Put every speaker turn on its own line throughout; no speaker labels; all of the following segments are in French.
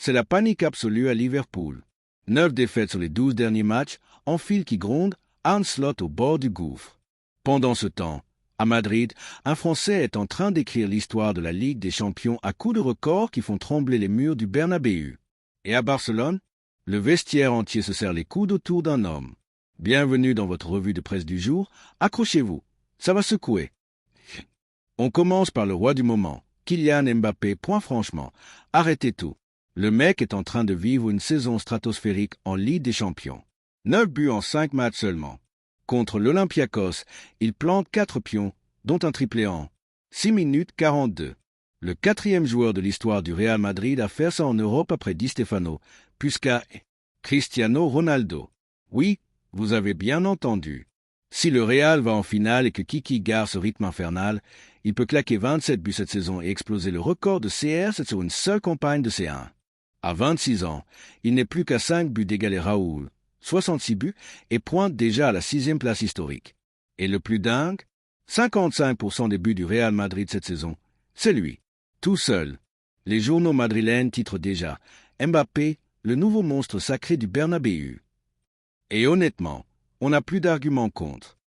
c'est la panique absolue à Liverpool. 9 défaites sur les 12 derniers matchs, en file qui gronde, Arne Slot au bord du gouffre. Pendant ce temps, à Madrid, un Français est en train d'écrire l'histoire de la Ligue des Champions à coups de records qui font trembler les murs du Bernabéu. Et à Barcelone, le vestiaire entier se serre les coudes autour d'un homme. Bienvenue dans votre revue de presse du jour. Accrochez-vous, ça va secouer. On commence par le roi du moment, Kylian Mbappé. Franchement, arrêtez tout. Le mec est en train de vivre une saison stratosphérique en Ligue des Champions. 9 buts en 5 matchs seulement. Contre l'Olympiakos, il plante 4 pions, dont un triplé en 6 minutes 42. Le 4e joueur de l'histoire du Real Madrid à faire ça en Europe après Di Stefano, puisqu'à Cristiano Ronaldo. Oui, vous avez bien entendu. Si le Real va en finale et que Kiki garde ce rythme infernal, il peut claquer 27 buts cette saison et exploser le record de CR sur une seule campagne de C1. À 26 ans, il n'est plus qu'à 5 buts d'égaler Raoul, 66 buts, et pointe déjà à la 6e place historique. Et le plus dingue, 55% des buts du Real Madrid cette saison, c'est lui, tout seul. Les journaux madrilènes titrent déjà « Mbappé, le nouveau monstre sacré du Bernabéu ». Et honnêtement, on n'a plus d'arguments contre.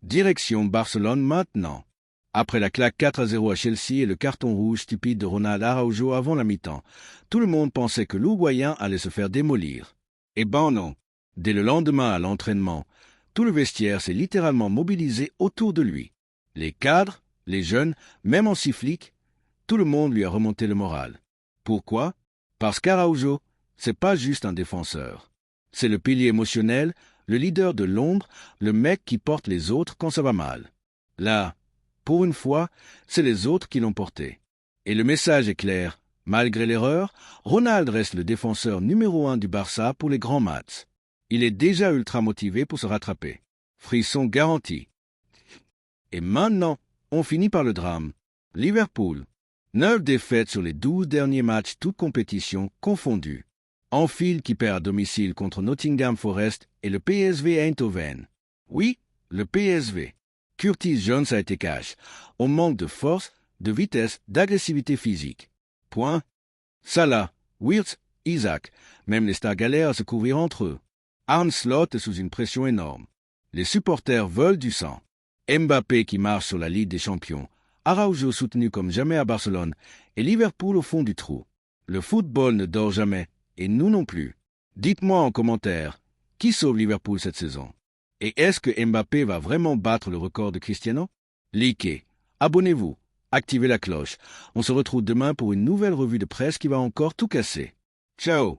Direction Barcelone maintenant. Après la claque 4-0 à Chelsea et le carton rouge stupide de Ronald Araujo avant la mi-temps, tout le monde pensait que l'Uruguayen allait se faire démolir. Eh ben non. Dès le lendemain à l'entraînement, tout le vestiaire s'est littéralement mobilisé autour de lui. Les cadres, les jeunes, même en flics, tout le monde lui a remonté le moral. Pourquoi? Parce qu'Araujo, c'est pas juste un défenseur. C'est le pilier émotionnel, le leader de l'ombre, le mec qui porte les autres quand ça va mal. Là, pour une fois, c'est les autres qui l'ont porté. Et le message est clair. Malgré l'erreur, Ronald reste le défenseur numéro 1 du Barça pour les grands matchs. Il est déjà ultra motivé pour se rattraper. Frisson garanti. Et maintenant, on finit par le drame. Liverpool. 9 défaites sur les 12 derniers matchs, toutes compétitions confondues. Anfield qui perd à domicile contre Nottingham Forest et le PSV Eindhoven. Oui, le PSV. Curtis Jones a été cash. On manque de force, de vitesse, d'agressivité physique. Point. Salah, Wirtz, Isaac, même les stars galèrent à se couvrir entre eux. Arne Slot est sous une pression énorme. Les supporters veulent du sang. Mbappé qui marche sur la Ligue des Champions. Araujo soutenu comme jamais à Barcelone. Et Liverpool au fond du trou. Le football ne dort jamais. Et nous non plus. Dites-moi en commentaire, qui sauve Liverpool cette saison? Et est-ce que Mbappé va vraiment battre le record de Cristiano? Likez, abonnez-vous, activez la cloche. On se retrouve demain pour une nouvelle revue de presse qui va encore tout casser. Ciao!